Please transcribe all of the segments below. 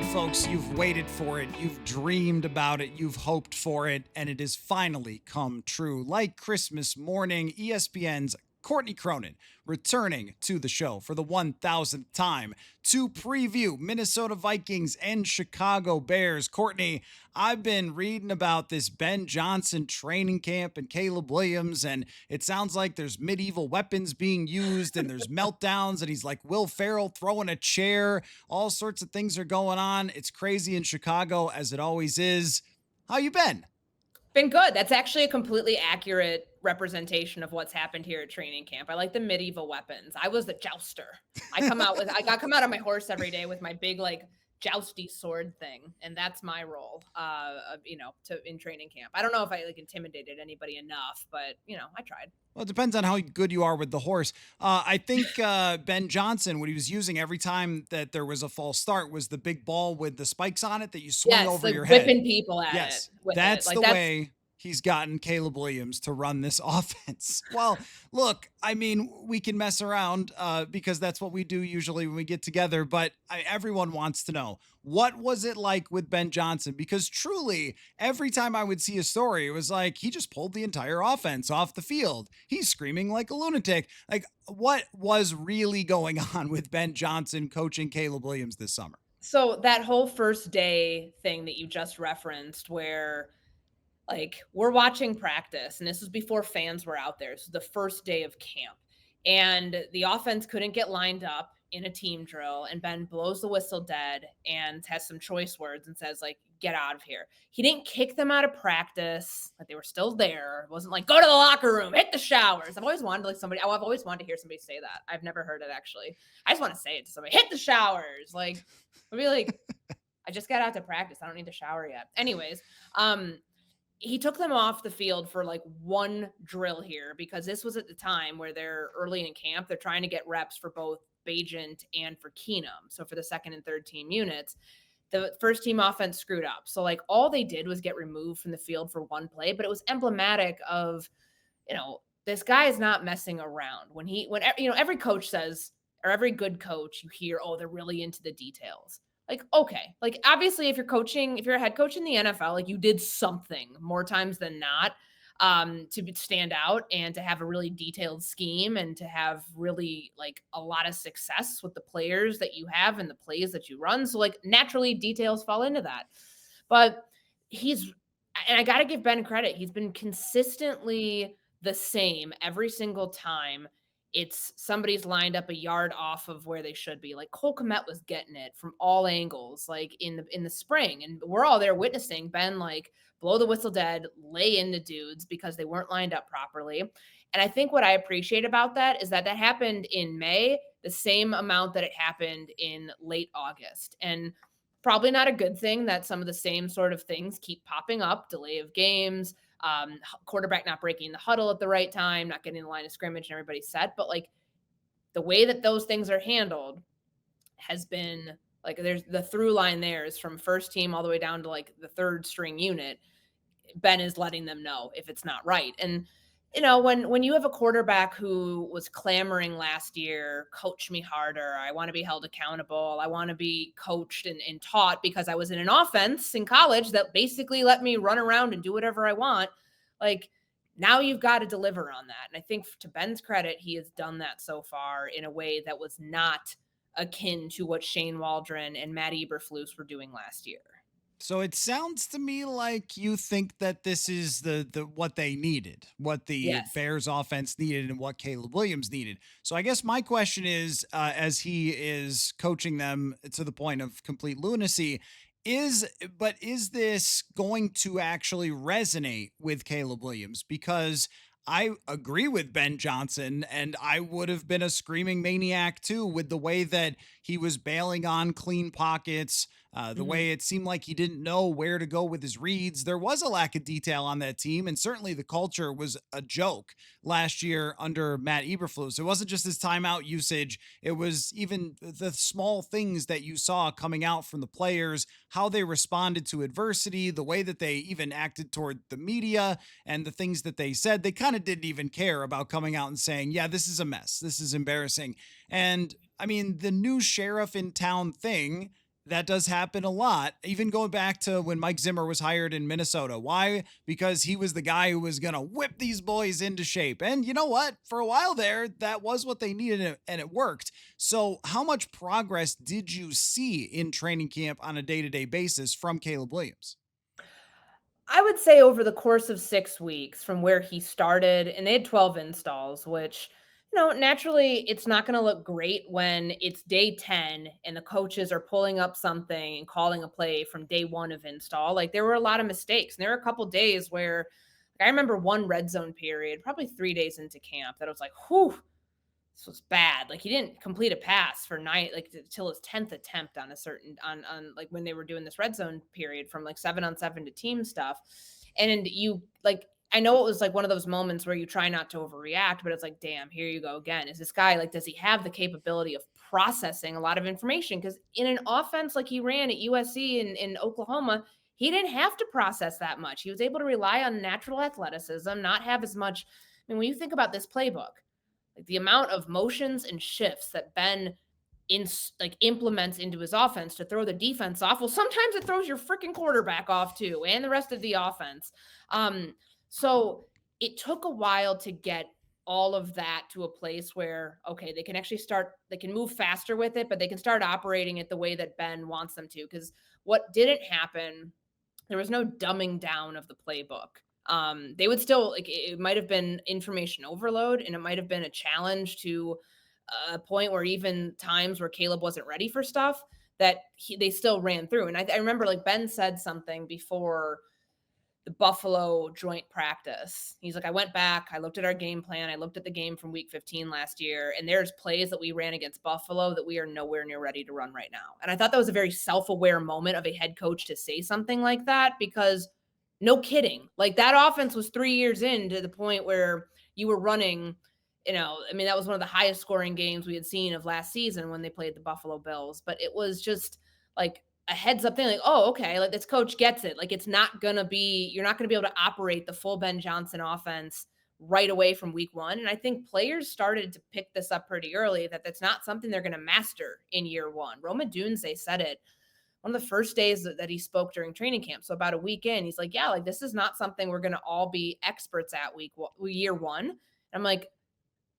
right, folks, you've waited for it, you've dreamed about it, you've hoped for it, and it has finally come true. Like Christmas morning, ESPN's Courtney Cronin returning to the show for the 1000th time to preview Minnesota Vikings and Chicago Bears. Courtney, I've been reading about this Ben Johnson training camp and Caleb Williams, and it sounds like there's medieval weapons being used and there's meltdowns, and he's like Will Ferrell throwing a chair. All sorts of things are going on. It's crazy in Chicago, as it always is. How you been? Been good. That's actually a completely accurate representation of what's happened here at training camp. I like the medieval weapons. I was the jouster. I got come out on my horse every day with my big like jousty sword thing, and that's my role. To in training camp. I don't know if I like intimidated anybody enough, but I tried. Well, it depends on how good you are with the horse. I think Ben Johnson, what he was using every time that there was a false start, was the big ball with the spikes on it that you swing Yes, over like your head. whipping people at it Yes, with it. that's Like the that's way he's gotten Caleb Williams to run this offense. Well, look, I mean, we can mess around because that's what we do usually when we get together, but everyone wants to know, what was it like with Ben Johnson? Because truly, every time I would see a story, it was like he just pulled the entire offense off the field. He's screaming like a lunatic. Like, what was really going on with Ben Johnson coaching Caleb Williams this summer? so that whole first day thing that you just referenced where like we're watching practice and this was before fans were out there. So the first day of camp and the offense couldn't get lined up in a team drill and Ben blows the whistle dead and has some choice words and says like get out of here. He didn't kick them out of practice. Like they were still there. It wasn't like go to the locker room, hit the showers. I've always wanted to hear somebody say that. I've never heard it actually. I just want to say it to somebody. Hit the showers. Like I'd be like I just got out to practice. I don't need to shower yet. Anyways, he took them off the field for like one drill here because this was at the time where they're early in camp. They're trying to get reps for both Bajent and for Keenum. So for the second and third team units, the first team offense screwed up. So like all they did was get removed from the field for one play, but it was emblematic of, this guy is not messing around. Every coach says, or every good coach, you hear, oh, they're really into the details. Like, okay, like obviously if you're a head coach in the NFL, like you did something more times than not to stand out and to have a really detailed scheme and to have really like a lot of success with the players that you have and the plays that you run. So like naturally details fall into that. But and I got to give Ben credit. He's been consistently the same every single time it's somebody's lined up a yard off of where they should be. Like Cole Kmet was getting it from all angles, like in the spring, and we're all there witnessing Ben like blow the whistle dead, lay into dudes because they weren't lined up properly. And I think what I appreciate about that is that happened in May, the same amount that it happened in late August, and probably not a good thing that some of the same sort of things keep popping up, delay of games, quarterback not breaking the huddle at the right time, not getting the line of scrimmage and everybody's set. But like the way that those things are handled has been like there's the through line there is from first team all the way down to like the third string unit. Ben is letting them know if it's not right. And when you have a quarterback who was clamoring last year, coach me harder, I want to be held accountable, I want to be coached and taught because I was in an offense in college that basically let me run around and do whatever I want. Like now you've got to deliver on that. And I think to Ben's credit, he has done that so far in a way that was not akin to what Shane Waldron and Matt Eberflus were doing last year. So it sounds to me like you think that this is the what they needed, what the Yes. Bears offense needed and what Caleb Williams needed. So I guess my question is, as he is coaching them to the point of complete lunacy, is this going to actually resonate with Caleb Williams? Because I agree with Ben Johnson, and I would have been a screaming maniac too with the way that he was bailing on clean pockets, the Mhm. way it seemed like he didn't know where to go with his reads. There was a lack of detail on that team, and certainly the culture was a joke last year under Matt Eberflus. It wasn't just his timeout usage, it was even the small things that you saw coming out from the players, how they responded to adversity, the way that they even acted toward the media, and the things that they said. They kind of didn't even care about coming out and saying, yeah, this is a mess, this is embarrassing. And I mean, the new sheriff in town thing, That does happen a lot. Even going back to when Mike Zimmer was hired in Minnesota. Why? Because he was the guy who was going to whip these boys into shape. And you know what? For a while there, that was what they needed and it worked. So, how much progress did you see in training camp on a day to day basis from Caleb Williams? I would say over the course of 6 weeks from where he started, and they had 12 installs, which, naturally, it's not gonna look great when it's day 10 and the coaches are pulling up something and calling a play from day 1 of install. Like, there were a lot of mistakes, and there were a couple days where I remember one red zone period, probably 3 days into camp, that I was like, "Whew, this was bad." Like, he didn't complete a pass for 9 like, till his 10th attempt on a certain like, when they were doing this red zone period from, like, 7 on 7 to team stuff, and you like, I know it was, like, one of those moments where you try not to overreact, but it's like, "Damn, here you go again. Is this guy like, does he have the capability of processing a lot of information?" Because in an offense like he ran at USC in Oklahoma, he didn't have to process that much. He was able to rely on natural athleticism, not have as much. I mean, when you think about this playbook, like the amount of motions and shifts that Ben implements into his offense to throw the defense off. Well, sometimes it throws your freaking quarterback off too, and the rest of the offense. So it took a while to get all of that to a place where okay, they can actually start. They can move faster with it, but they can start operating it the way that Ben wants them to. Because what didn't happen, there was no dumbing down of the playbook. They would still like it might have been information overload and it might have been a challenge to a point where even times where Caleb wasn't ready for stuff that they still ran through. And I remember like Ben said something before the Buffalo joint practice. He's like, I went back, I looked at our game plan, I looked at the game from week 15 last year, and there's plays that we ran against Buffalo that we are nowhere near ready to run right now. And I thought that was a very self aware moment of a head coach to say something like that because no kidding. Like that offense was 3 years in to the point where you were running. I mean, that was one of the highest scoring games we had seen of last season when they played the Buffalo Bills. But it was just like a heads up thing, like, oh, okay, like this coach gets it. Like it's not gonna be, you're not gonna be able to operate the full Ben Johnson offense right away from week one. And I think players started to pick this up pretty early that that's not something they're gonna master in year one. Roma Dunze said it one of the first days that he spoke during training camp. So about a week in, he's like, yeah, like this is not something we're gonna all be experts at year one. And I'm like,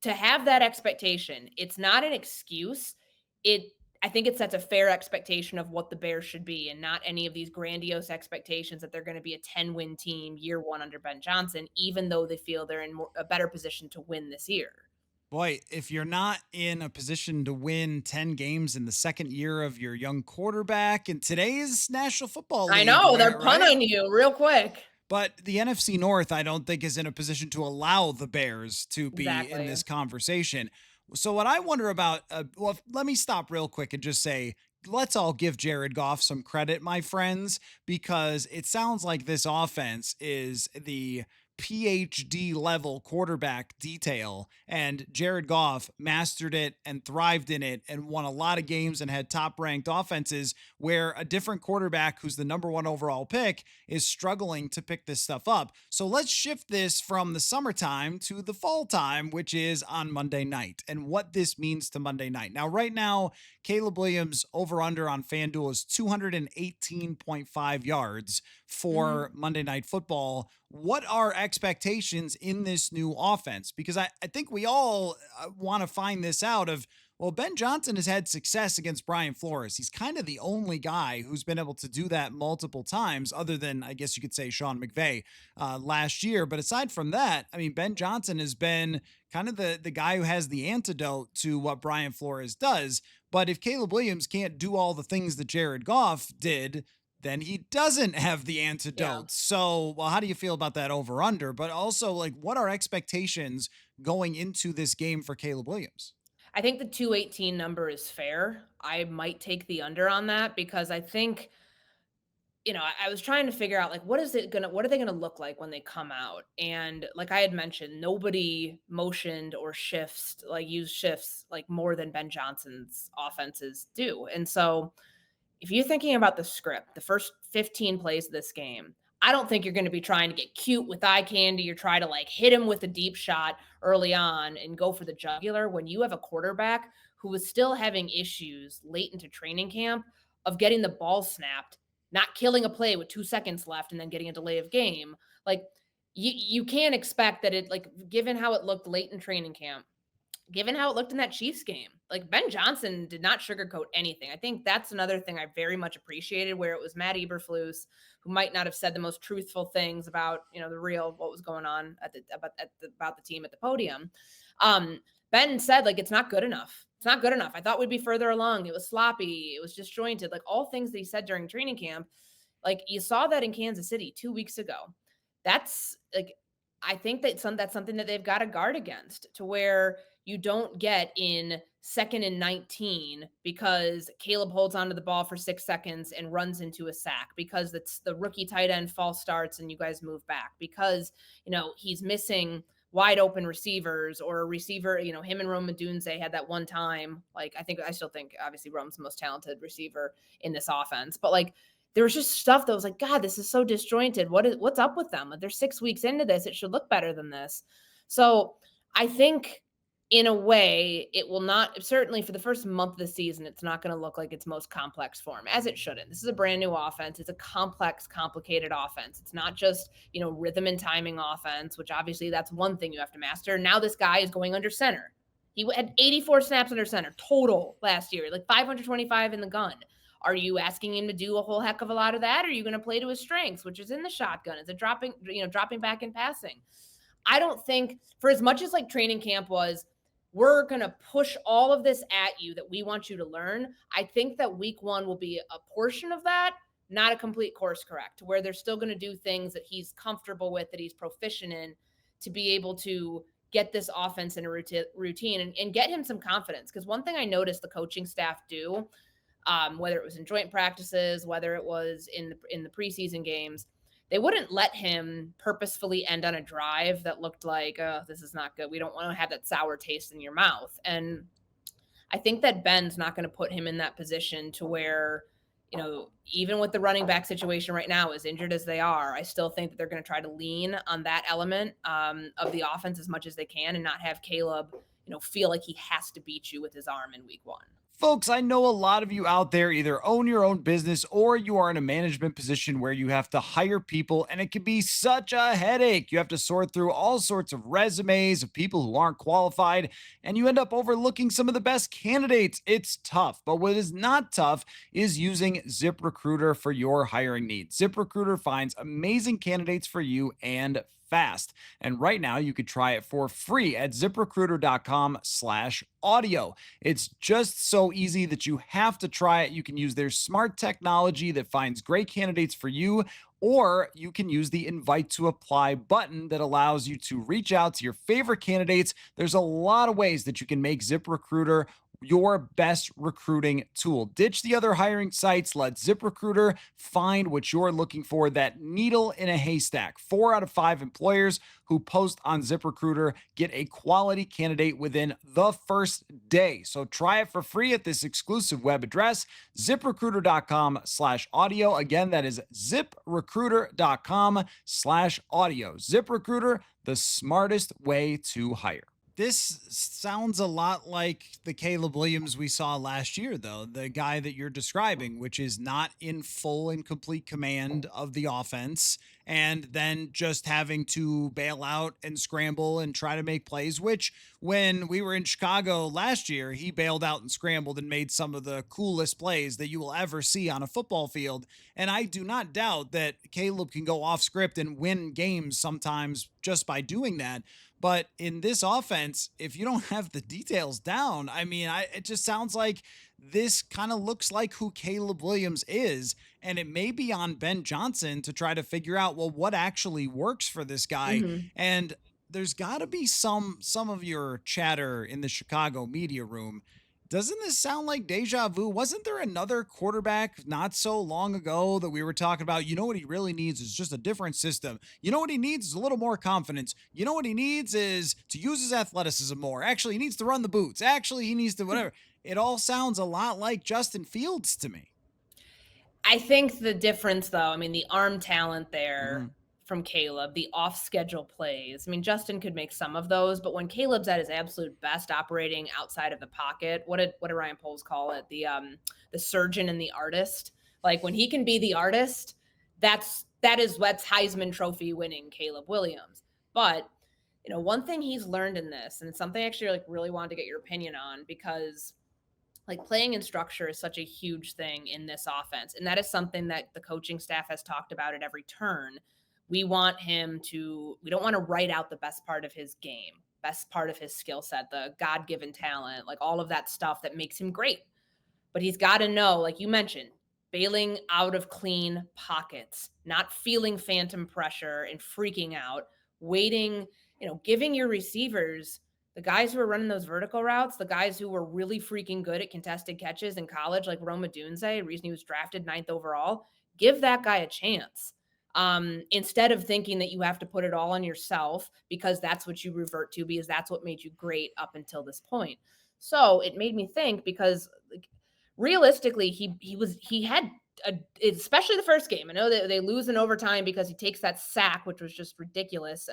to have that expectation, it's not an excuse. It I think it sets a fair expectation of what the Bears should be and not any of these grandiose expectations that they're going to be a 10-win team year one under Ben Johnson, even though they feel they're in a better position to win this year. Boy, if you're not in a position to win 10 games in the second year of your young quarterback in today's National Football I League, know they're right? punning you real quick. But the NFC North, I don't think, is in a position to allow the Bears to be in Exactly. this conversation. So, what I wonder about, well, let me stop real quick and just say, let's all give Jared Goff some credit, my friends, because it sounds like this offense is the PhD level quarterback detail. And Jared Goff mastered it and thrived in it and won a lot of games and had top ranked offenses where a different quarterback who's the number one overall pick is struggling to pick this stuff up. So let's shift this from the summertime to the fall time, which is on Monday night, and what this means to Monday night. Now, right now, Caleb Williams over under on FanDuel is 218.5 yards Mhm. for Monday Night Football. What are expectations in this new offense? Because I think we all want to find this out of, well, Ben Johnson has had success against Brian Flores. He's kind of the only guy who's been able to do that multiple times, other than, I guess you could say, Sean McVay last year. But aside from that, I mean, Ben Johnson has been kind of the guy who has the antidote to what Brian Flores does. But if Caleb Williams can't do all the things that Jared Goff did, then he doesn't have the Yeah. antidote. So, well, how do you feel about that over under? But also, like, what are expectations going into this game for Caleb Williams? I think the 218 number is fair. I might take the under on that because I think I was trying to figure out like what are they gonna look like when they come out? And like I had mentioned, nobody motioned or used shifts like more than Ben Johnson's offenses do. And so if you're thinking about the script, the first 15 plays of this game, I don't think you're going to be trying to get cute with eye candy or try to like hit him with a deep shot early on and go for the jugular when you have a quarterback who is still having issues late into training camp of getting the ball snapped, not killing a play with 2 seconds left and then getting a delay of game. Like you can't expect that it like given how it looked late in training camp, given how it looked in that Chiefs game, like Ben Johnson did not sugarcoat anything. I think that's another thing I very much appreciated, where it was Matt Eberflus who might not have said the most truthful things about the real what was going on about the team at the podium. Um, Ben said like it's not good enough. It's not good enough. I thought we'd be further along. It was sloppy. It was disjointed. Like all things that he said during training camp. Like you saw that in Kansas City 2 weeks ago. That's like I think that's something that they've got to guard against, to where you don't get in 2nd and 19 because Caleb holds onto the ball for 6 seconds and runs into a sack, because it's the rookie tight end false starts and you guys move back, because he's missing wide open receivers, or a receiver, him and Rome Odunze had that one time. Like I still think obviously Rome's the most talented receiver in this offense, but like there was just stuff that was like, God, this is so disjointed. What's up with them? Like, they're 6 weeks into this. It should look better than this. So I think in a way, it will not, certainly for the first month of the season, it's not going to look like its most complex form, as it shouldn't. This is a brand new offense. It's a complex, complicated offense. It's not just, rhythm and timing offense, which obviously that's one thing you have to master. Now this guy is going under center. He had 84 snaps under center total last year, like 525 in the gun. Are you asking him to do a whole heck of a lot of that? Or are you going to play to his strengths, which is in the shotgun? Is it dropping back and passing? I don't think, for as much as like training camp was, we're going to push all of this at you that we want you to learn. I think that week one will be a portion of that, not a complete course correct, where they're still going to do things that he's comfortable with, that he's proficient in, to be able to get this offense in a routine and get him some confidence. Because one thing I noticed the coaching staff do, whether it was in joint practices, whether it was in the preseason games, they wouldn't let him purposefully end on a drive that looked like, oh, this is not good. We don't want to have that sour taste in your mouth. And I think that Ben's not going to put him in that position, to where, even with the running back situation right now, as injured as they are, I still think that they're going to try to lean on that element of the offense as much as they can, and not have Caleb, feel like he has to beat you with his arm in week one. Folks, I know a lot of you out there either own your own business or you are in a management position where you have to hire people, and it can be such a headache. You have to sort through all sorts of resumes of people who aren't qualified, and you end up overlooking some of the best candidates. It's tough, but what is not tough is using ZipRecruiter for your hiring needs. ZipRecruiter finds amazing candidates for you and fast. And right now you could try it for free at ziprecruiter.com/audio. It's just so easy that you have to try it. You can use their smart technology that finds great candidates for you, or you can use the invite to apply button that allows you to reach out to your favorite candidates. There's a lot of ways that you can make ZipRecruiter your best recruiting tool. Ditch the other hiring sites. Let ZipRecruiter find what you're looking for, that needle in a haystack. 4 out of 5 employers who post on ZipRecruiter get a quality candidate within the first day. So try it for free at this exclusive web address, ziprecruiter.com/audio. Again, that is ziprecruiter.com/audio. ZipRecruiter, the smartest way to hire. This sounds a lot like the Caleb Williams we saw last year, though, the guy that you're describing, which is not in full and complete command of the offense, and then just having to bail out and scramble and try to make plays, which when we were in Chicago last year, he bailed out and scrambled and made some of the coolest plays that you will ever see on a football field. And I do not doubt that Caleb can go off script and win games sometimes just by doing that. But in this offense, if you don't have the details down, I mean, it just sounds like this kind of looks like who Caleb Williams is. And it may be on Ben Johnson to try to figure out, well, what actually works for this guy. Mm-hmm. And there's got to be some of your chatter in the Chicago media room. Doesn't this sound like deja vu? Wasn't there another quarterback not so long ago that we were talking about? You know what he really needs is just a different system. You know what he needs is a little more confidence. You know what he needs is to use his athleticism more. Actually, he needs to run the boots. Actually, he needs to whatever. It all sounds a lot like Justin Fields to me. I think the difference, though, I mean, the arm talent there from Caleb, the off schedule plays. I mean, Justin could make some of those, but when Caleb's at his absolute best operating outside of the pocket, what did Ryan Poles call it? The surgeon and the artist. Like when he can be the artist, that is what's Heisman Trophy winning Caleb Williams. But one thing he's learned in this, and it's something I actually like really wanted to get your opinion on, because like playing in structure is such a huge thing in this offense. And that is something that the coaching staff has talked about at every turn. We don't want to write out the best part of his game, best part of his skill set, the God given talent, like all of that stuff that makes him great. But he's got to know, like you mentioned, bailing out of clean pockets, not feeling phantom pressure and freaking out, waiting, giving your receivers, the guys who are running those vertical routes, the guys who were really freaking good at contested catches in college, like Rome Odunze, reason he was drafted 9th overall, give that guy a chance. Instead of thinking that you have to put it all on yourself because that's what you revert to, because that's what made you great up until this point. So it made me think, because like, realistically, he had especially the first game. I know that they lose in overtime because he takes that sack, which was just ridiculous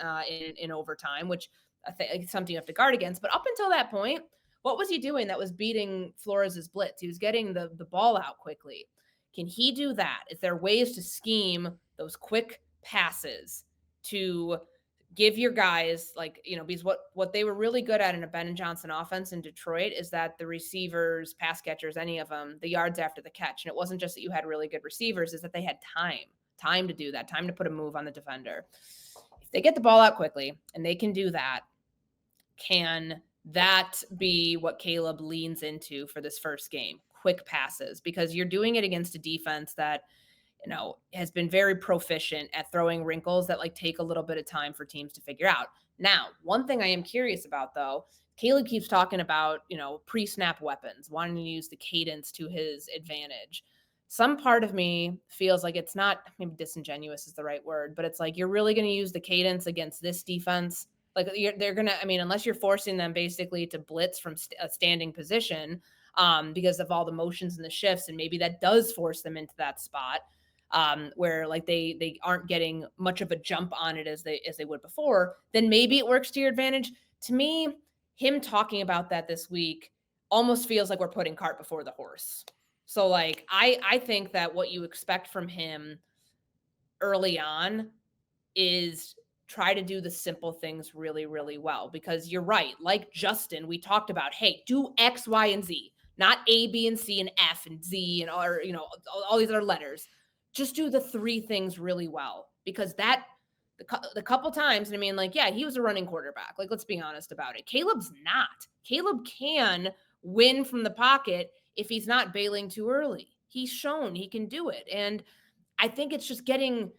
in overtime, which I think is something you have to guard against. But up until that point, what was he doing that was beating Flores's blitz? He was getting the ball out quickly. Can he do that? Is there ways to scheme those quick passes to give your guys, like, because what they were really good at in a Ben and Johnson offense in Detroit is that the receivers, pass catchers, any of them, the yards after the catch. And it wasn't just that you had really good receivers, is that they had time to do that, time to put a move on the defender. If they get the ball out quickly and they can do that, can that be what Caleb leans into for this first game? Quick passes, because you're doing it against a defense that has been very proficient at throwing wrinkles that like take a little bit of time for teams to figure out. Now, one thing I am curious about though, Caleb keeps talking about, pre-snap weapons, wanting to use the cadence to his advantage. Some part of me feels like it's not, maybe disingenuous is the right word, but it's like, you're really going to use the cadence against this defense? Like they're going to, unless you're forcing them basically to blitz from a standing position because of all the motions and the shifts, and maybe that does force them into that spot. Where like they aren't getting much of a jump on it as they would before, then maybe it works to your advantage. To me, him talking about that this week almost feels like we're putting cart before the horse. So like I think that what you expect from him early on is try to do the simple things really, really well, because you're right. Like Justin, we talked about, hey, do X, Y, and Z, not A, B, and C, and F, and Z, and all these other letters. Just do the 3 things really well, because the couple times, and he was a running quarterback. Like, let's be honest about it. Caleb's not. Caleb can win from the pocket if he's not bailing too early. He's shown he can do it. And I think it's just getting,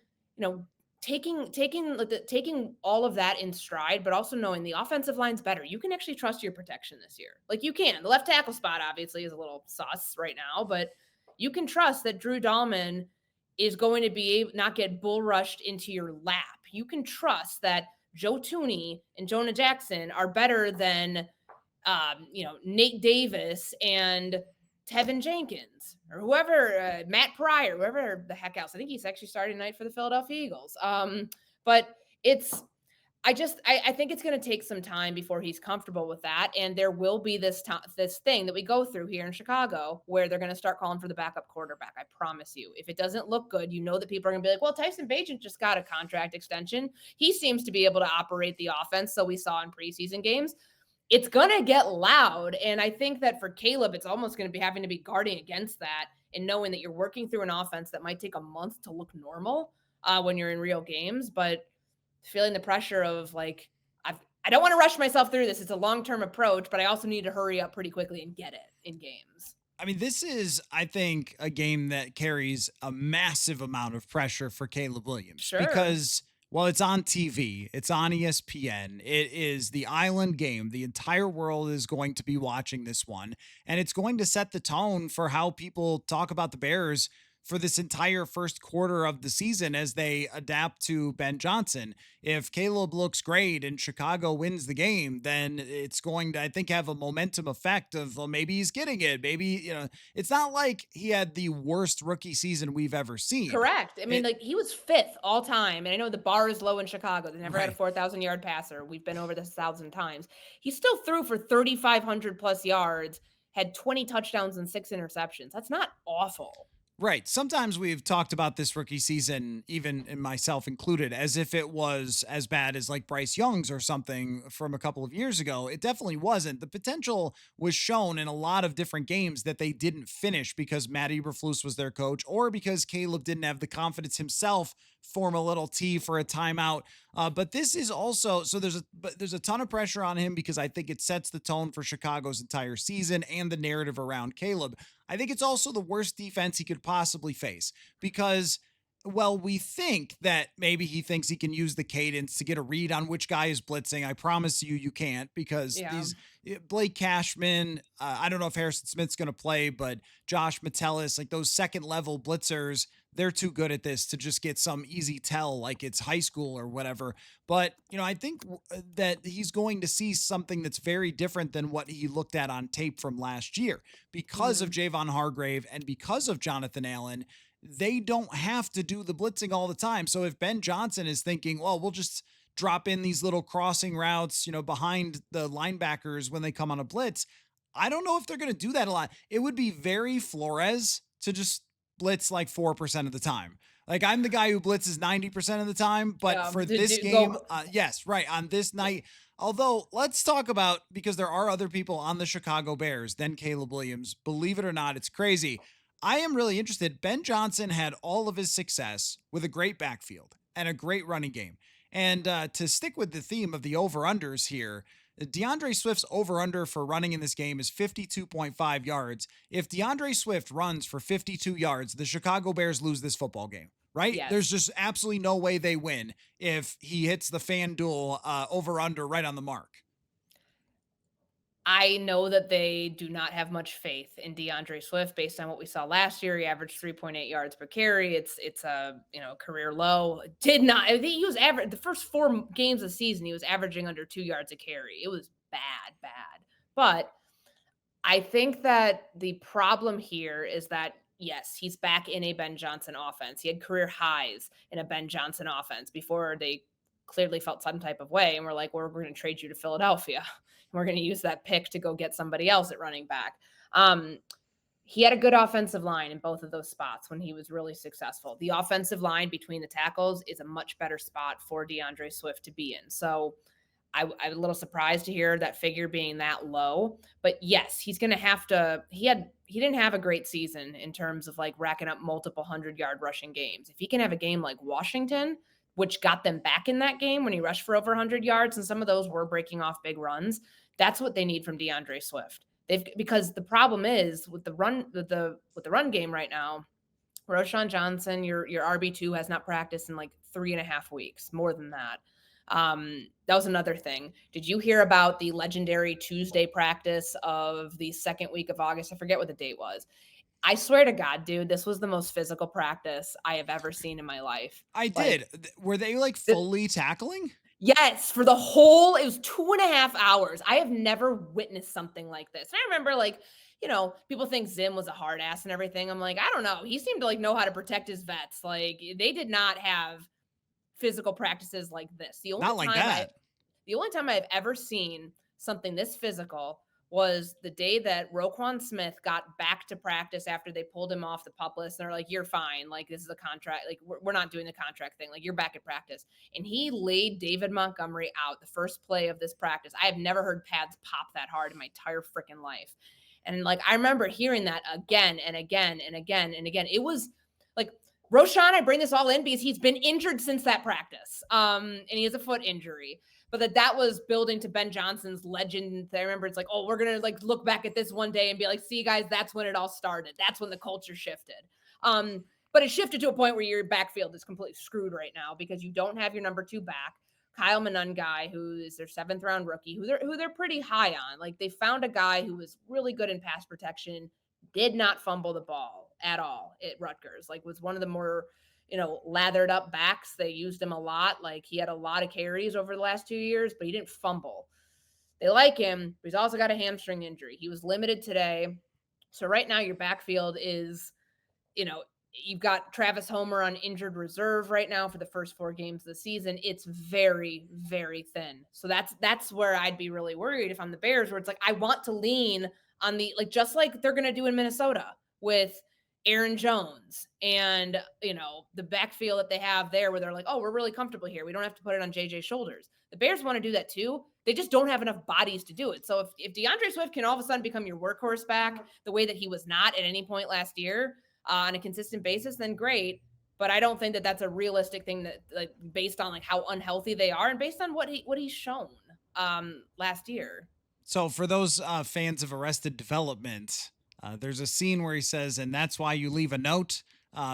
taking all of that in stride, but also knowing the offensive line's better. You can actually trust your protection this year. Like you can. The left tackle spot obviously is a little sus right now, but you can trust that Drew Dahlman is going to be not get bull rushed into your lap. You can trust that Joe Tooney and Jonah Jackson are better than, Nate Davis and Tevin Jenkins or whoever, Matt Pryor, whoever the heck else. I think he's actually starting tonight for the Philadelphia Eagles. But I think it's going to take some time before he's comfortable with that. And there will be this thing that we go through here in Chicago where they're going to start calling for the backup quarterback. I promise you, if it doesn't look good, that people are going to be like, well, Tyson Bagent just got a contract extension. He seems to be able to operate the offense. So we saw in preseason games, it's going to get loud. And I think that for Caleb, it's almost going to be having to be guarding against that and knowing that you're working through an offense that might take a month to look normal when you're in real games. But feeling the pressure of like, I don't want to rush myself through this. It's a long-term approach, but I also need to hurry up pretty quickly and get it in games. This is, I think, a game that carries a massive amount of pressure for Caleb Williams. Sure. Because, well, it's on TV. It's on ESPN. It is the Island game. The entire world is going to be watching this one. And it's going to set the tone for how people talk about the Bears for this entire first quarter of the season as they adapt to Ben Johnson. If Caleb looks great and Chicago wins the game, then it's going to, I think, have a momentum effect of, well, maybe he's getting it. Maybe, it's not like he had the worst rookie season we've ever seen. Correct. I mean, It, like, he was 5th all time, and I know the bar is low in Chicago. They never had a right. 4,000-yard passer. We've been over this 1,000 times. He still threw for 3,500 plus yards, had 20 touchdowns and 6 interceptions. That's not awful. Right. Sometimes we've talked about this rookie season, even in myself included, as if it was as bad as like Bryce Young's or something from a couple of years ago. It definitely wasn't. The potential was shown in a lot of different games that they didn't finish because Matt Eberflus was their coach or because Caleb didn't have the confidence himself form a little T for a timeout. But this is also so there's a ton of pressure on him because I think it sets the tone for Chicago's entire season and the narrative around Caleb. I think it's also the worst defense he could possibly face because, well, we think that maybe he thinks he can use the cadence to get a read on which guy is blitzing. I promise you, you can't because Yeah. these Blake Cashman, I don't know if Harrison Smith's going to play, but Josh Metellus, like those second level blitzers, they're too good at this to just get some easy tell like it's high school or whatever. But, I think that he's going to see something that's very different than what he looked at on tape from last year because of Mhm. Javon Hargrave and because of Jonathan Allen. They don't have to do the blitzing all the time. So if Ben Johnson is thinking, well, we'll just drop in these little crossing routes, behind the linebackers when they come on a blitz, I don't know if they're going to do that a lot. It would be very Flores to just blitz like 4% of the time. Like I'm the guy who blitzes 90% of the time, but Yeah, for to this do game, go yes, right, on this night. Although, let's talk about because there are other people on the Chicago Bears than Caleb Williams. Believe it or not, it's crazy. I am really interested. Ben Johnson had all of his success with a great backfield and a great running game. And to stick with the theme of the over-unders here, DeAndre Swift's over-under for running in this game is 52.5 yards. If DeAndre Swift runs for 52 yards, the Chicago Bears lose this football game, right? There's yes. just absolutely no way they win if he hits the FanDuel over-under right on the mark. I know that they do not have much faith in DeAndre Swift based on what we saw last year. He averaged 3.8 yards per carry. It's a career low. Did not. I think he was average the first 4 games of the season. He was averaging under 2 yards a carry. It was bad, bad. But I think that the problem here is that yes, he's back in a Ben Johnson offense. He had career highs in a Ben Johnson offense before they clearly felt some type of way and we're like, well, we're going to trade you to Philadelphia. We're going to use that pick to go get somebody else at running back. He had a good offensive line in both of those spots when he was really successful. The offensive line between the tackles is a much better spot for DeAndre Swift to be in. So I'm a little surprised to hear that figure being that low. But yes, he's going to have to. He didn't have a great season in terms of like racking up multiple 100-yard rushing games. If he can have a game like Washington, which got them back in that game when he rushed for over 100 yards, and some of those were breaking off big runs, that's what they need from DeAndre Swift. Because the problem is with the run game right now, Roshan Johnson, your RB2 has not practiced in like 3.5 weeks, more than that. That was another thing. Did you hear about the legendary Tuesday practice of the second week of August? I forget what the date was. I swear to God, dude, this was the most physical practice I have ever seen in my life. I Like, did. Were they like fully tackling? yes, it was 2.5 hours. I have never witnessed something like this. And I remember, like, people think Zim was a hard ass and everything. I'm like, I don't know. He seemed to like know how to protect his vets. Like, they did not have physical practices like this. Not like that. The only time I've ever seen something this physical was the day that Roquan Smith got back to practice after they pulled him off the pup list. And they're like, you're fine. Like, this is a contract. Like, we're not doing the contract thing. Like, you're back at practice. And he laid David Montgomery out the first play of this practice. I have never heard pads pop that hard in my entire freaking life. And like, I remember hearing that again and again and again and again. It was like, Roshan, I bring this all in because he's been injured since that practice. And he has a foot injury. But that was building to Ben Johnson's legend. I remember it's like, oh, we're going to like look back at this one day and be like, see, guys, that's when it all started. That's when the culture shifted. But it shifted to a point where your backfield is completely screwed right now because you don't have your number 2 back. Kyle Monangai, who is their 7th round rookie, who they're pretty high on. Like, they found a guy who was really good in pass protection, did not fumble the ball. at all at Rutgers. Like was one of the more, lathered up backs. They used him a lot. Like he had a lot of carries over the last 2 years, but he didn't fumble. They like him, but he's also got a hamstring injury. He was limited today. So right now your backfield is, you've got Travis Homer on injured reserve right now for the first 4 games of the season. It's very, very thin. So that's where I'd be really worried if I'm the Bears, where it's like I want to lean on just like they're going to do in Minnesota with Aaron Jones and, the backfield that they have there where they're like, oh, we're really comfortable here. We don't have to put it on JJ's shoulders. The Bears want to do that too. They just don't have enough bodies to do it. So if DeAndre Swift can all of a sudden become your workhorse back the way that he was not at any point last year on a consistent basis, then great. But I don't think that that's a realistic thing that, like, based on like how unhealthy they are and based on what he's shown last year. So for those fans of Arrested Development, there's a scene where he says, and that's why you leave a note.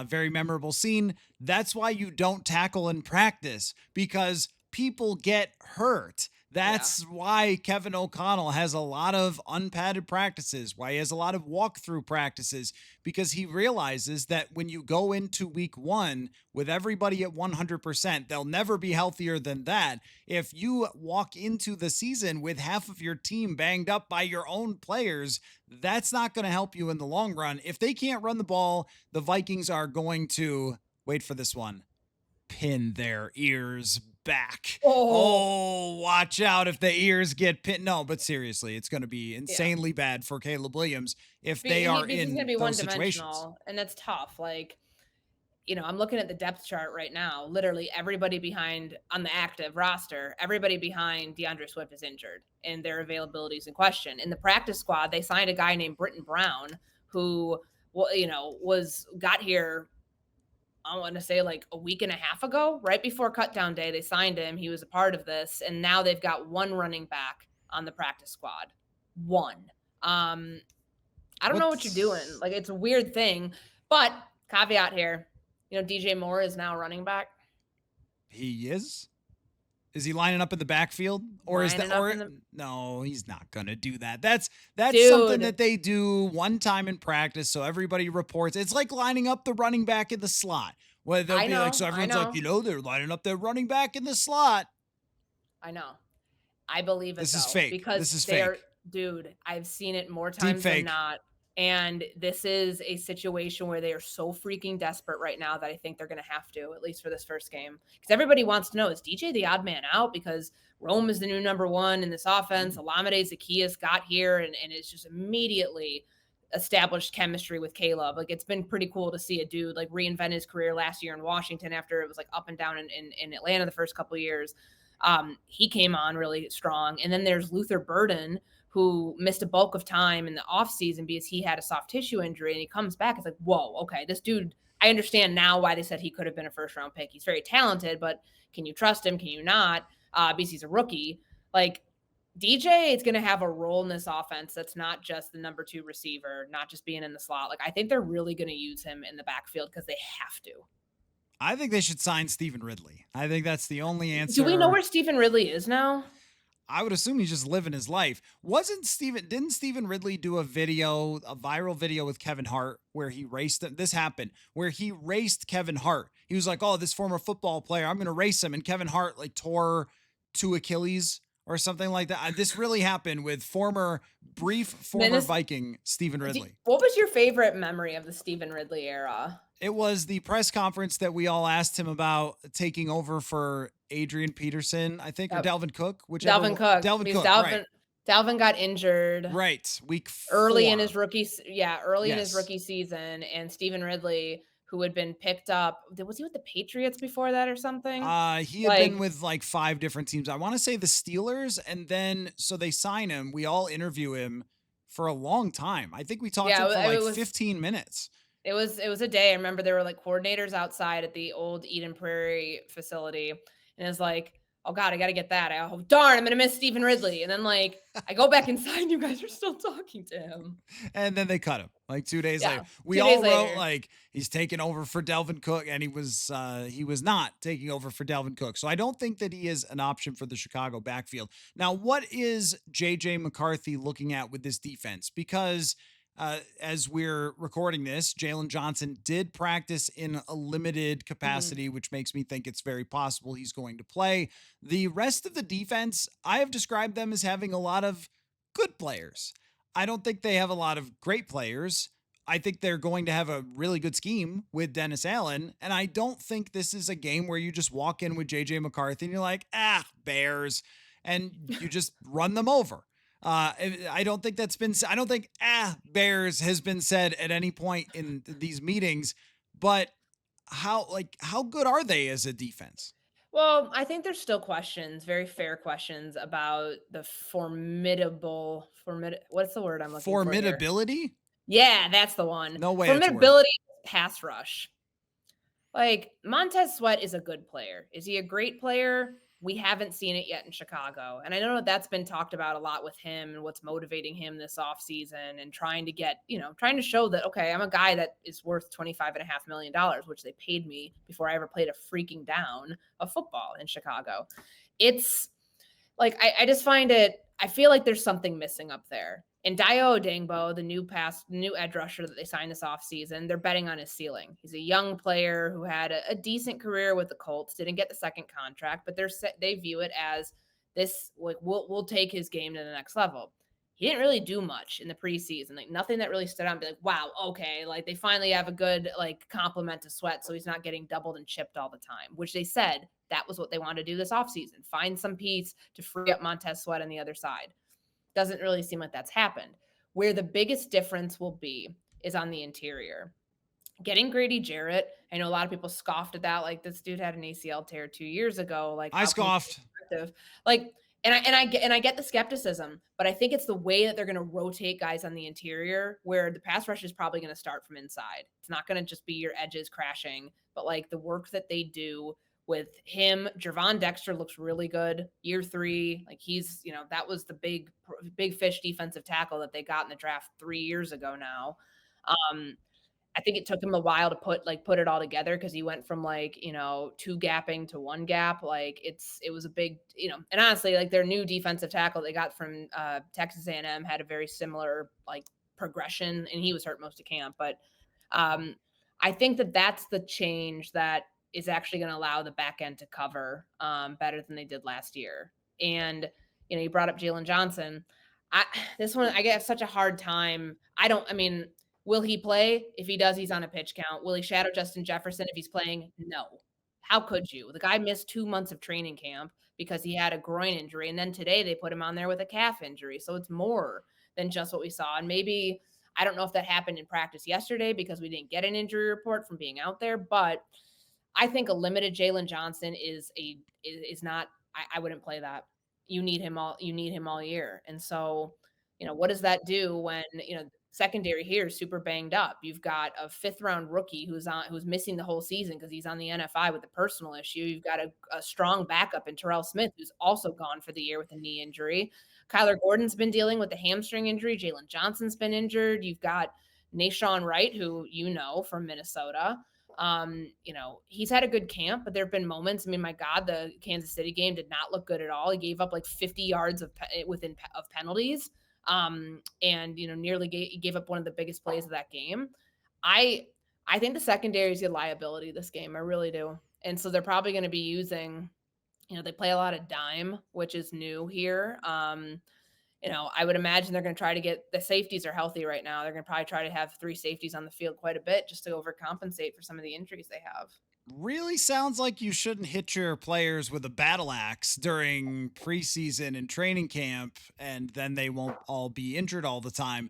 Very memorable scene. That's why you don't tackle in practice, because people get hurt. That's why Kevin O'Connell has a lot of unpadded practices, why he has a lot of walkthrough practices, because he realizes that when you go into week 1 with everybody at 100%, they'll never be healthier than that. If you walk into the season with half of your team banged up by your own players, that's not going to help you in the long run. If they can't run the ball, the Vikings are going to, wait for this one, pin their ears back. Oh, watch out if the ears get pinned. No, but seriously, it's going to be insanely bad for Caleb Williams if they are in those situations. And that's tough. Like, I'm looking at the depth chart right now. Literally everybody behind on the active roster, everybody behind DeAndre Swift is injured and their availability is in question. In the practice squad, they signed a guy named Britton Brown who, got here, I want to say like a week and a half ago, right before cutdown day. They signed him. He was a part of this. And now they've got one running back on the practice squad. One. I don't know what you're doing. Like, it's a weird thing, but caveat here, DJ Moore is now running back. He is? Is he lining up in the backfield, or no? He's not gonna do that. That's something that they do one time in practice, so everybody reports. It's like lining up the running back in the slot. Where they'll be like, so everyone's like, they're lining up their running back in the slot. I know. I believe it. This is fake. Because this is fake, dude. I've seen it more times than not. And this is a situation where they are so freaking desperate right now that I think they're going to have to, at least for this first game. Because everybody wants to know, is DJ the odd man out? Because Rome is the new number 1 in this offense. Olamide Zaccheaus got here and it's just immediately established chemistry with Caleb. Like, it's been pretty cool to see a dude like reinvent his career last year in Washington after it was like up and down in Atlanta the first couple of years. He came on really strong. And then there's Luther Burden, who missed a bulk of time in the offseason because he had a soft tissue injury, and he comes back. It's like, whoa, okay, this dude, I understand now why they said he could have been a first-round pick. He's very talented, but can you trust him? Can you not? Because he's a rookie. Like, DJ is going to have a role in this offense that's not just the number 2 receiver, not just being in the slot. Like, I think they're really going to use him in the backfield because they have to. I think they should sign Stephen Ridley. I think that's the only answer. Do we know where Stephen Ridley is now? I would assume he's just living his life. Didn't Stephen Ridley do a viral video with Kevin Hart where he raced him? This happened where he raced Kevin Hart. He was like, oh, this former football player, I'm going to race him. And Kevin Hart like tore 2 Achilles or something like that. This really happened with former Viking Stephen Ridley. What was your favorite memory of the Stephen Ridley era? It was the press conference that we all asked him about taking over for Adrian Peterson, I think, or Dalvin Cook. Dalvin Cook. Right. Dalvin got injured. Right. Week 4. Early in his rookie season. And Stephen Ridley, who had been picked up, was he with the Patriots before that or something? He had been with like 5 different teams. I want to say the Steelers. And then, so they sign him. We all interview him for a long time. I think we talked to him for 15 minutes. It was a day. I remember there were like coordinators outside at the old Eden Prairie facility. And it was like, oh God, I got to get that. Oh, darn, I'm going to miss Stephen Ridley. And then like, I go back inside and you guys are still talking to him. And then they cut him like 2 days later. We all wrote like, he's taking over for Dalvin Cook, and he was not taking over for Dalvin Cook. So I don't think that he is an option for the Chicago backfield. Now, what is JJ McCarthy looking at with this defense? Because As we're recording this, Jalen Johnson did practice in a limited Mhm. capacity, which makes me think it's very possible he's going to play. The rest of the defense, I have described them as having a lot of good players. I don't think they have a lot of great players. I think they're going to have a really good scheme with Dennis Allen. And I don't think this is a game where you just walk in with JJ McCarthy and you're like, Bears, and you just run them over. I don't think that's been, I don't think, Bears has been said at any point in these meetings, but how good are they as a defense? Well, I think there's still questions, very fair questions about the what's the word I'm looking for here? Formidability? Yeah, that's the one. No way it's wordy. Formidability pass rush. Like, Montez Sweat is a good player. Is he a great player? We haven't seen it yet in Chicago. And I know that's been talked about a lot with him and what's motivating him this offseason and trying to get, trying to show that, okay, I'm a guy that is worth $25.5 million, which they paid me before I ever played a freaking down of football in Chicago. It's like I just find it. I feel like there's something missing up there. And Dio Odangbo, the new edge rusher that they signed this offseason, they're betting on his ceiling. He's a young player who had a decent career with the Colts, didn't get the second contract, but they view it as this, like, we'll take his game to the next level. He didn't really do much in the preseason, like nothing that really stood out and be like, wow, okay, like they finally have a good like complement to Sweat, so he's not getting doubled and chipped all the time, which they said that was what they wanted to do this offseason. Find some piece to free up Montez Sweat on the other side. Doesn't really seem like that's happened. Where the biggest difference will be is on the interior. Getting Grady Jarrett, I know a lot of people scoffed at that. Like, this dude had an ACL tear 2 years ago. Like, I how can you be scoffed. effective? Like, and I get the skepticism, but I think it's the way that they're going to rotate guys on the interior, where the pass rush is probably going to start from inside. It's not going to just be your edges crashing, but like the work that they do with him. Javon Dexter looks really good. Year 3, like he's, that was the big fish defensive tackle that they got in the draft 3 years ago now. Um, I think it took him a while to put it all together because he went from like, two gapping to one gap. Like it was a big, and honestly, like their new defensive tackle they got from Texas A&M had a very similar like progression, and he was hurt most of camp. But um, I think that that's the change that is actually going to allow the back end to cover better than they did last year. And you brought up Jalen Johnson. I this one I get such a hard time. I mean, will he play? If he does, he's on a pitch count. Will he shadow Justin Jefferson if he's playing? No. How could you? The guy missed 2 months of training camp because he had a groin injury, and then today they put him on there with a calf injury. So it's more than just what we saw. And maybe I don't know if that happened in practice yesterday because we didn't get an injury report from being out there, but I think a limited Jalen Johnson is not. I wouldn't play that. You need him all. You need him all year, and so what does that do when secondary here is super banged up? You've got a 5th-round rookie who's missing the whole season because he's on the NFI with a personal issue. You've got a strong backup in Terrell Smith, who's also gone for the year with a knee injury. Kyler Gordon's been dealing with a hamstring injury. Jalen Johnson's been injured. You've got Nashawn Wright, who from Minnesota. He's had a good camp, but there have been moments. I mean, my God, the Kansas City game did not look good at all. He gave up like 50 yards of penalties, and nearly gave up one of the biggest plays of that game. I think the secondary is a liability this game. I really do, and so they're probably going to be using. They play a lot of dime, which is new here. I would imagine they're going to try to get the safeties are healthy right now. They're going to probably try to have 3 safeties on the field quite a bit just to overcompensate for some of the injuries they have. Really sounds like you shouldn't hit your players with a battle axe during preseason and training camp, and then they won't all be injured all the time.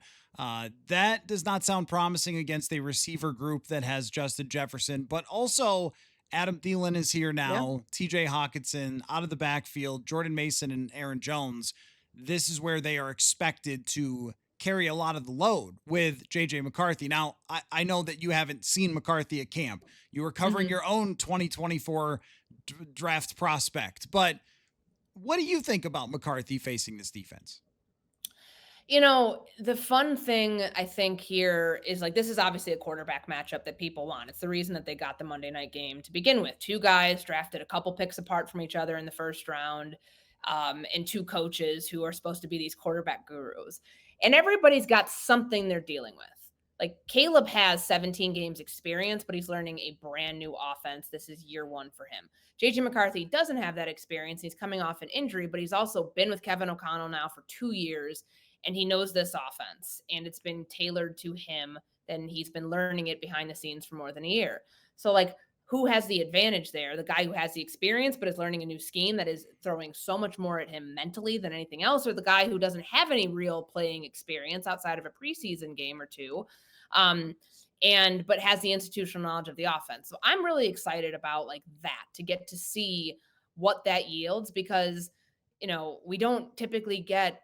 That does not sound promising against a receiver group that has Justin Jefferson, but also Adam Thielen is here Yeah. now. TJ Hawkinson out of the backfield, Jordan Mason and Aaron Jones. This is where they are expected to carry a lot of the load with JJ McCarthy. Now, I know that you haven't seen McCarthy at camp. You were covering Mhm. your own 2024 draft prospect, but what do you think about McCarthy facing this defense? The fun thing I think here is like this is obviously a quarterback matchup that people want. It's the reason that they got the Monday night game to begin with. 2 guys drafted a couple picks apart from each other in the first round, and 2 coaches who are supposed to be these quarterback gurus. And everybody's got something they're dealing with. Like Caleb has 17 games experience, but he's learning a brand new offense. This is year one for him. JJ McCarthy doesn't have that experience. He's coming off an injury, but he's also been with Kevin O'Connell now for 2 years, and he knows this offense, and it's been tailored to him. And he's been learning it behind the scenes for more than a year. So, like, who has the advantage there? The guy who has the experience but is learning a new scheme that is throwing so much more at him mentally than anything else, or the guy who doesn't have any real playing experience outside of a preseason game or two, but has the institutional knowledge of the offense. So I'm really excited about like that, to get to see what that yields, because we don't typically get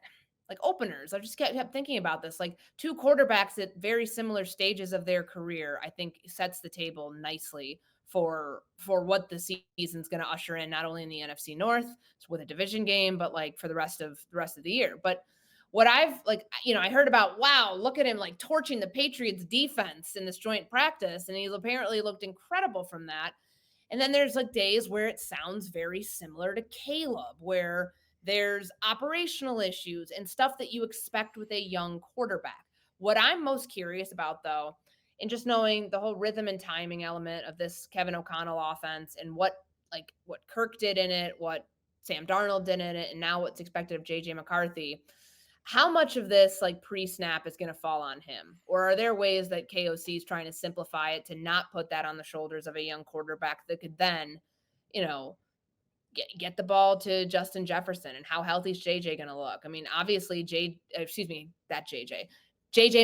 like openers. I just kept thinking about this. Like two quarterbacks at very similar stages of their career, I think sets the table nicely for what the season's going to usher in, not only in the NFC North with a division game, but like for the rest of the year. But what I've like, I heard about, wow, look at him like torching the Patriots defense in this joint practice, and he's apparently looked incredible from that. And then there's like days where it sounds very similar to Caleb, where there's operational issues and stuff that you expect with a young quarterback. What I'm most curious about, though, and just knowing the whole rhythm and timing element of this Kevin O'Connell offense, and what Kirk did in it, what Sam Darnold did in it, and now what's expected of JJ McCarthy, how much of this like pre-snap is going to fall on him? Or are there ways that KOC is trying to simplify it to not put that on the shoulders of a young quarterback that could then, get the ball to Justin Jefferson? And how healthy is JJ going to look? I mean, obviously JJ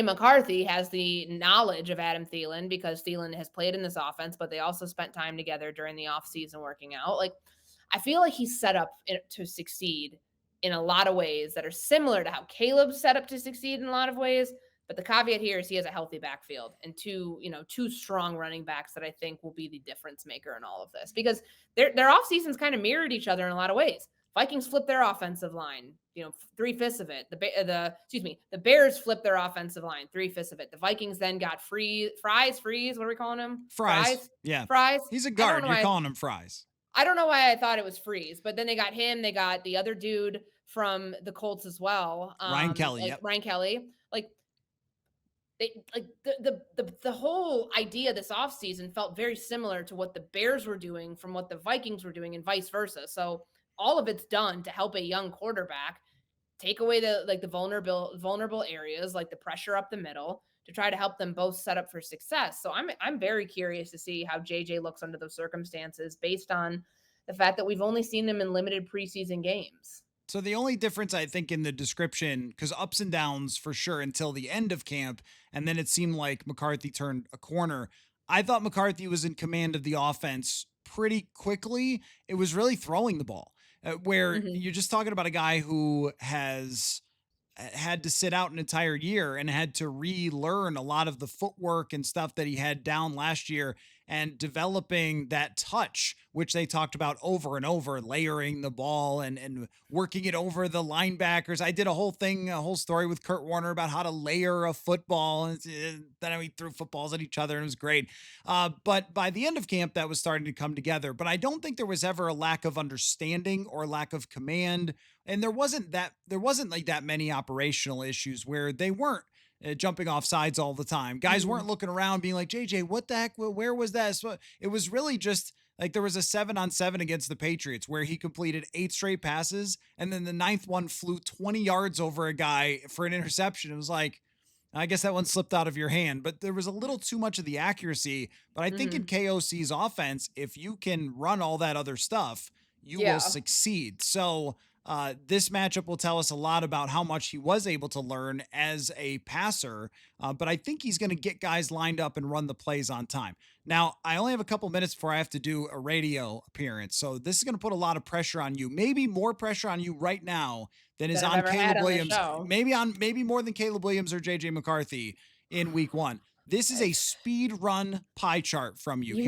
McCarthy has the knowledge of Adam Thielen, because Thielen has played in this offense, but they also spent time together during the offseason working out. Like, I feel like he's set up to succeed in a lot of ways that are similar to how Caleb's set up to succeed in a lot of ways. But the caveat here is he has a healthy backfield and two strong running backs that I think will be the difference maker in all of this, because their off seasons kind of mirrored each other in a lot of ways. Vikings flipped their offensive line, 3/5 of it. The Bears flipped their offensive line, 3/5 of it. The Vikings then got Freeze. What are we calling him? Fries. Yeah. Fries. He's a guard. You're calling him Fries. I don't know why I thought it was Freeze, but then they got him. They got the other dude from the Colts as well. Ryan Kelly. Yep. Ryan Kelly. The whole idea this offseason felt very similar to what the Bears were doing from what the Vikings were doing, and vice versa. So all of it's done to help a young quarterback take away the vulnerable areas, like the pressure up the middle, to try to help them both set up for success. So I'm very curious to see how JJ looks under those circumstances, based on the fact that we've only seen them in limited preseason games. So the only difference, I think, in the description, because ups and downs for sure until the end of camp, and then it seemed like McCarthy turned a corner. I thought McCarthy was in command of the offense pretty quickly. It was really throwing the ball, where you're just talking about a guy who has had to sit out an entire year and had to relearn a lot of the footwork and stuff that he had down last year, and developing that touch, which they talked about over and over, layering the ball and working it over the linebackers. I did a whole story with Kurt Warner about how to layer a football, and then we threw footballs at each other, and it was great. But by the end of camp, that was starting to come together. But I don't think there was ever a lack of understanding or lack of command. And there wasn't like that many operational issues where they weren't jumping off sides all the time. Guys weren't looking around being like, JJ, what the heck? Where was that? So it was really just like there was a 7-on-7 against the Patriots where he completed 8 straight passes, and then the 9th one flew 20 yards over a guy for an interception. It was like, I guess that one slipped out of your hand, but there was a little too much of the accuracy. But I think in KOC's offense, if you can run all that other stuff, you will succeed. So this matchup will tell us a lot about how much he was able to learn as a passer, but I think he's going to get guys lined up and run the plays on time. Now, I only have a couple minutes before I have to do a radio appearance, so this is going to put a lot of pressure on you, maybe more pressure on you right now than is on Caleb Williams, maybe more than Caleb Williams or JJ McCarthy in week 1. This is a speed run pie chart from you.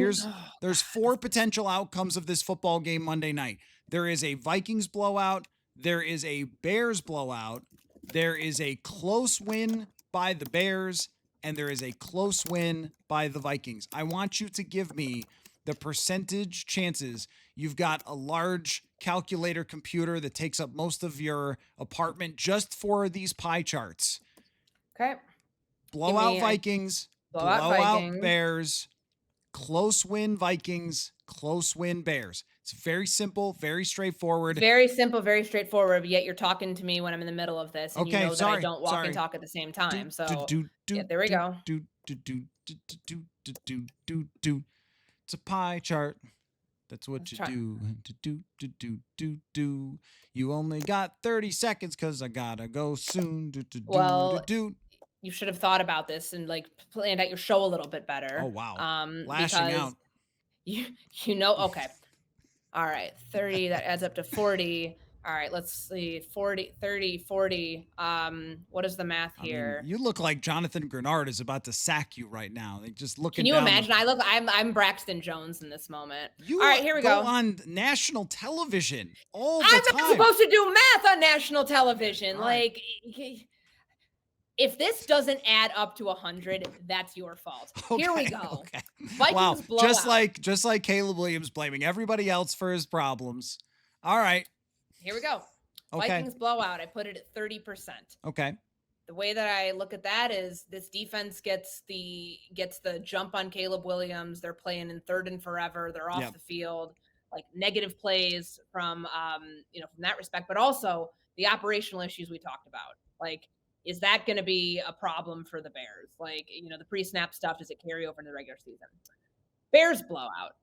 There's 4 potential outcomes of this football game Monday night. There is a Vikings blowout. There is a Bears blowout. There is a close win by the Bears, and there is a close win by the Vikings. I want you to give me the percentage chances. You've got a large calculator computer that takes up most of your apartment just for these pie charts. Okay. Blowout Vikings, blowout blowout Vikings. Bears, close win Vikings, close win Bears. It's very simple, very straightforward. Very simple, very straightforward, yet you're talking to me when I'm in the middle of this, and you know that I don't walk and talk at the same time. So, yeah, there we go. It's a pie chart. That's what you do. You only got 30 seconds because I gotta go soon. Well, you should have thought about this and like planned out your show a little bit better. Oh, wow. Lashing out. You know, okay. All right, 30, that adds up to 40. All right, let's see. 40, 30, 40. What is the math here? I mean, you look like Jonathan Grenard is about to sack you right now. Like, just looking. Can you imagine? I'm Braxton Jones in this moment. All right, here we go. On national television all the time. I'm not supposed to do math on national television. All like, if this doesn't add up to 100, that's your fault. Okay, here we go. Okay. Vikings blow just out. just like Caleb Williams blaming everybody else for his problems. All right. Here we go. Okay. Vikings blowout. I put it at 30%. Okay. The way that I look at that is this defense gets the jump on Caleb Williams. They're playing in third and forever. They're off the field. Like negative plays from from that respect, but also the operational issues we talked about. Like, is that going to be a problem for the Bears? Like, the pre-snap stuff, does it carry over into the regular season? Bears blowout.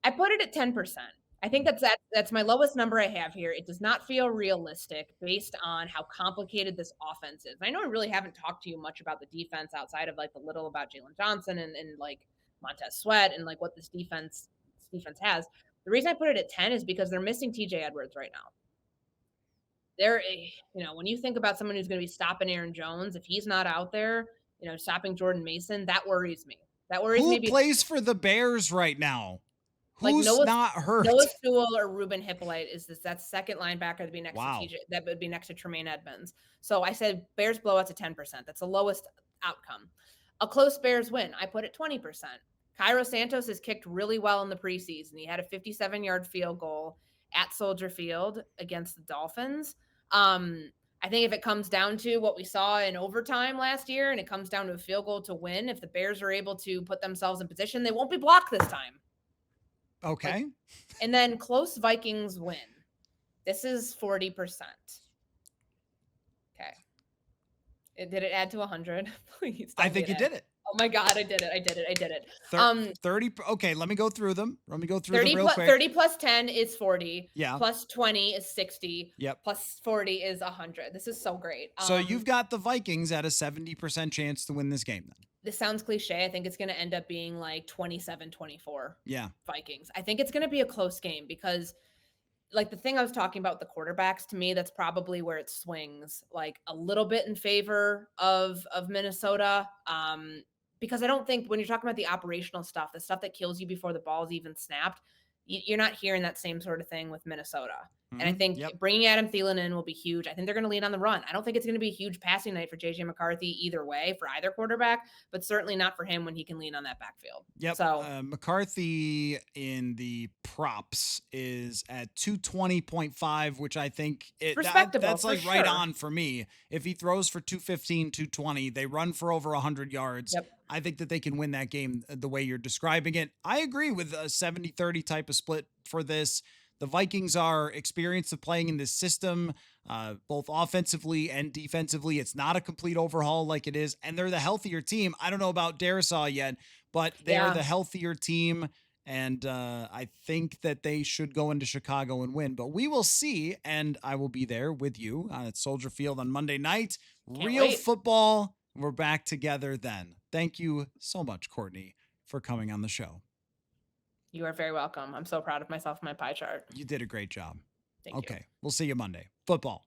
I put it at 10%. I think that's my lowest number I have here. It does not feel realistic based on how complicated this offense is. I know I really haven't talked to you much about the defense outside of like the little about Jalen Johnson and like Montez Sweat and like what this defense has. The reason I put it at 10 is because they're missing TJ Edwards right now. They're, when you think about someone who's going to be stopping Aaron Jones, if he's not out there, stopping Jordan Mason, that worries me. Who plays for the Bears right now? Who's not hurt? Noah Sewell or Ruben Hippolyte that's second linebacker to be next to TJ. That would be next to Tremaine Edmonds. So I said Bears blowout to 10%. That's the lowest outcome. A close Bears win. I put it 20%. Cairo Santos has kicked really well in the preseason. He had a 57-yard field goal at Soldier Field against the Dolphins. I think if it comes down to what we saw in overtime last year and it comes down to a field goal to win, if the Bears are able to put themselves in position, they won't be blocked this time. Okay. And then close Vikings win. This is 40%. Okay. Did it add to 100? Please. I think you did it. Oh my God, I did it. 30. Okay, let me go through them. 30 them real quick. 30 plus 10 is 40. Yeah. Plus 20 is 60. Yep. Plus 40 is 100. This is so great. So you've got the Vikings at a 70% chance to win this game then. This sounds cliche. I think it's going to end up being like 27-24. Yeah. Vikings. I think it's going to be a close game because like the thing I was talking about, the quarterbacks, to me, that's probably where it swings like a little bit in favor of Minnesota. Because I don't think when you're talking about the operational stuff, the stuff that kills you before the ball's even snapped, you're not hearing that same sort of thing with Minnesota. And I think bringing Adam Thielen in will be huge. I think they're going to lean on the run. I don't think it's going to be a huge passing night for JJ McCarthy either way for either quarterback, but certainly not for him when he can lean on that backfield. Yep. So McCarthy in the props is at 220.5, which I think that's like right on for me. If he throws for 215, 220, they run for over 100 yards. Yep. I think that they can win that game the way you're describing it. I agree with a 70-30 type of split for this. The Vikings are experienced of playing in this system, both offensively and defensively. It's not a complete overhaul like it is, and they're the healthier team. I don't know about Darisaw yet, but they are the healthier team, and I think that they should go into Chicago and win. But we will see, and I will be there with you at Soldier Field on Monday night. Real football. We're back together then. Thank you so much, Courtney, for coming on the show. You are very welcome. I'm so proud of myself and my pie chart. You did a great job. Thank you. Okay, we'll see you Monday. Football.